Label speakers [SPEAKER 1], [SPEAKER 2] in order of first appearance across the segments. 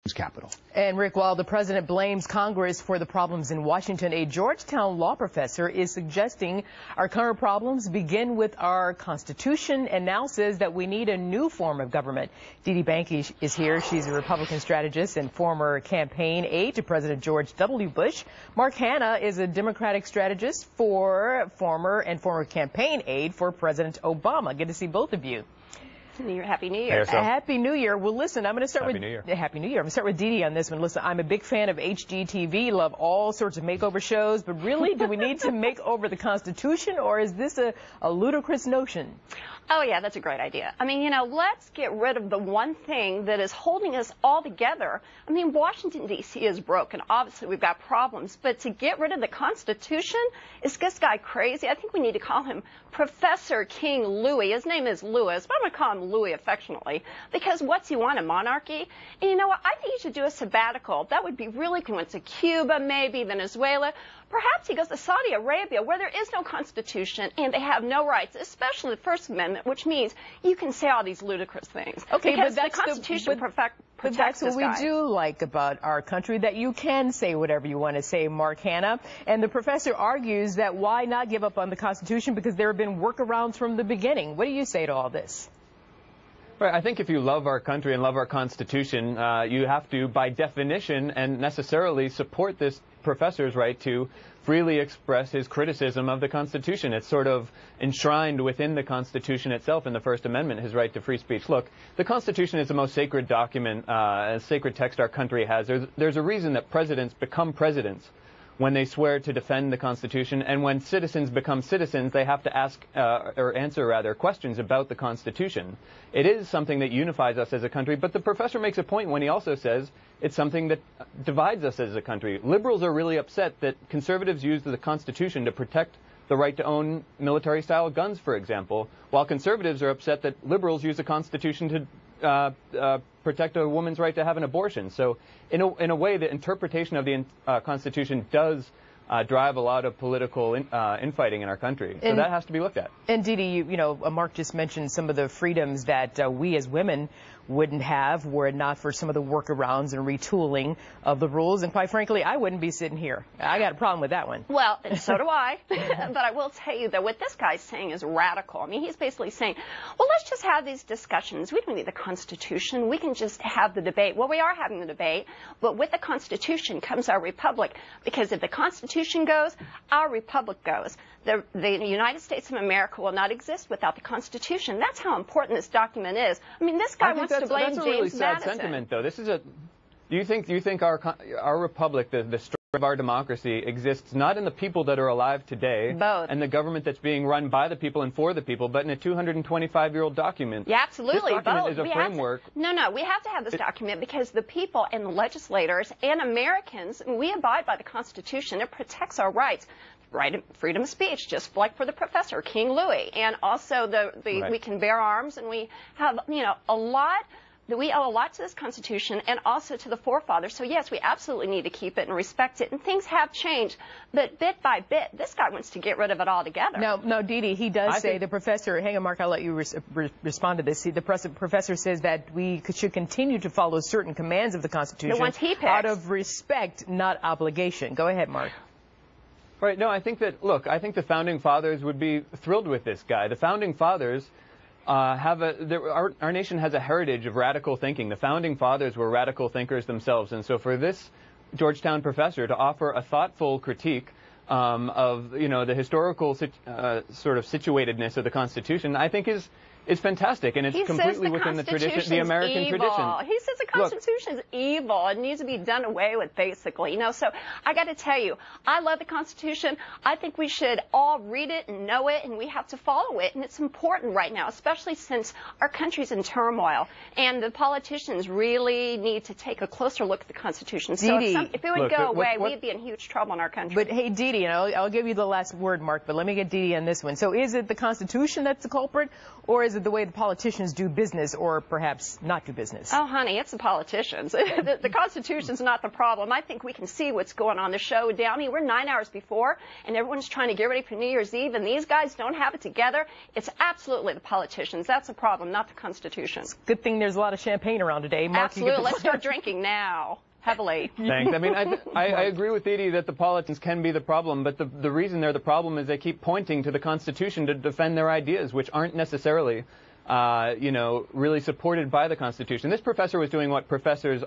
[SPEAKER 1] Capital.
[SPEAKER 2] And Rick, while the president blames Congress for the problems in Washington, a Georgetown law professor is suggesting our current problems begin with our Constitution and now says that we need a new form of government. Benkie is here. She's a Republican strategist and former campaign aide to President George W. Bush. Mark Hanna is a Democratic strategist for former campaign aide for President Obama. Good to see both of you.
[SPEAKER 3] Happy New Year.
[SPEAKER 2] Happy New Year. Well, listen, I'm going to start
[SPEAKER 4] Happy New Year.
[SPEAKER 2] Happy New Year. I'm going to start with Didi on this one. Listen, I'm a big fan of HGTV, love all sorts of makeover shows, but really, do we need to make over the Constitution, or is this a ludicrous notion?
[SPEAKER 3] Oh, yeah, that's a great idea. I mean, let's get rid of the one thing that is holding us all together. I mean, Washington, D.C. is broken. Obviously, we've got problems. But to get rid of the Constitution, is this guy crazy? I think we need to call him Professor King Louis. His name is Louis, but I'm going to call him Louis affectionately, because what's he want, a monarchy? And you know what? I think he should do a sabbatical. That would be really cool. He went to Cuba, maybe Venezuela. Perhaps he goes to Saudi Arabia, where there is no Constitution and they have no rights, especially the First Amendment, which means you can say all these ludicrous things.
[SPEAKER 2] Okay,
[SPEAKER 3] because
[SPEAKER 2] but that's
[SPEAKER 3] the Constitution protects
[SPEAKER 2] that's what we do like about our country, that you can say whatever you want to say, Mark Hanna. And the professor argues that why not give up on the Constitution, because there have been workarounds from the beginning. What do you say to all this?
[SPEAKER 4] Right, I think if you love our country and love our Constitution, you have to, by definition and necessarily, support this professor's right to freely express his criticism of the Constitution. It's sort of enshrined within the Constitution itself in the First Amendment, his right to free speech. Look, the Constitution is the most sacred document, a sacred text our country has. There's a reason that presidents become presidents when they swear to defend the Constitution, and when citizens become citizens, they have to ask or answer questions about the Constitution. It is something that unifies us as a country, but the professor makes a point when he also says it's something that divides us as a country. Liberals are really upset that conservatives use the Constitution to protect the right to own military-style guns, for example, while conservatives are upset that liberals use the Constitution to protect a woman's right to have an abortion. So in a way, the interpretation of the Constitution does drive a lot of political infighting in our country. So that has to be looked at.
[SPEAKER 2] And Didi, Mark just mentioned some of the freedoms that we as women wouldn't have were it not for some of the workarounds and retooling of the rules. And quite frankly, I wouldn't be sitting here. I got a problem with that one.
[SPEAKER 3] Well, and so do I. But I will tell you that what this guy's saying is radical. I mean, he's basically saying, well, let's just have these discussions. We don't need the Constitution. We can just have the debate. Well, we are having the debate, but with the Constitution comes our republic. Because if the Constitution goes, our republic goes. The United States of America will not exist without the Constitution. That's how important this document is. I mean, this guy wants to blame
[SPEAKER 4] James Madison. That's a really sad sentiment, though. This is a. Do you think our republic, the strength of our democracy, exists not in the people that are alive today,
[SPEAKER 3] both,
[SPEAKER 4] and the government that's being run by the people and for the people, but in a 225-year-old document?
[SPEAKER 3] Yeah, absolutely.
[SPEAKER 4] This document
[SPEAKER 3] both.
[SPEAKER 4] is a framework.
[SPEAKER 3] No, we have to have this document because the people and the legislators and Americans, we abide by the Constitution. It protects our rights. Right, freedom of speech, just like for the professor, King Louis, and also we can bear arms, and we have, a lot. We owe a lot to this Constitution and also to the forefathers. So yes, we absolutely need to keep it and respect it. And things have changed, but bit by bit, this guy wants to get rid of it altogether.
[SPEAKER 2] No, Didi, he does say, the professor. Hang on, Mark, I'll let you respond to this. The professor says that we should continue to follow certain commands of the Constitution,
[SPEAKER 3] the ones he picks,
[SPEAKER 2] out of respect, not obligation. Go ahead, Mark.
[SPEAKER 4] Right. No, I think that, look, I think the Founding Fathers would be thrilled with this guy. The Founding Fathers our nation has a heritage of radical thinking. The Founding Fathers were radical thinkers themselves. And so for this Georgetown professor to offer a thoughtful critique of, the historical sort of situatedness of the Constitution, I think is fantastic, and it's completely within the tradition, the American tradition.
[SPEAKER 3] He says the Constitution is evil. It needs to be done away with, basically. So I got to tell you, I love the Constitution. I think we should all read it and know it, and we have to follow it. And it's important right now, especially since our country's in turmoil, and the politicians really need to take a closer look at the Constitution. So if it would go away, we'd be in huge trouble in our country.
[SPEAKER 2] But hey, Didi, I'll give you the last word, Mark, but let me get Didi on this one. So is it the Constitution that's the culprit, or is it the way the politicians do business, or perhaps not do business?
[SPEAKER 3] Oh, honey, it's the politicians. The Constitution's not the problem. I think we can see what's going on. The show Downey, we're 9 hours before, and everyone's trying to get ready for New Year's Eve, and these guys don't have it together. It's absolutely the politicians. That's the problem, not the Constitution.
[SPEAKER 2] Good thing there's a lot of champagne around today. Mark,
[SPEAKER 3] absolutely. Let's start drinking now. Heavily.
[SPEAKER 4] Thanks. I mean, I agree with Edie that the politicians can be the problem, but the reason they're the problem is they keep pointing to the Constitution to defend their ideas, which aren't necessarily, really supported by the Constitution. This professor was doing what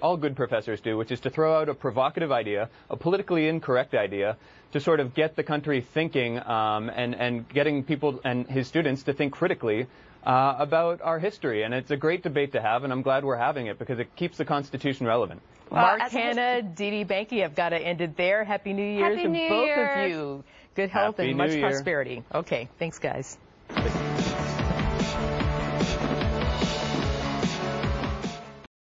[SPEAKER 4] all good professors do, which is to throw out a provocative idea, a politically incorrect idea, to sort of get the country thinking and getting people and his students to think critically about our history. And it's a great debate to have, and I'm glad we're having it because it keeps the Constitution relevant.
[SPEAKER 2] Mark Hanna, Dee Benkie, I've got to end it there. Happy New Year to both of you. Good health and much prosperity. Okay, thanks, guys.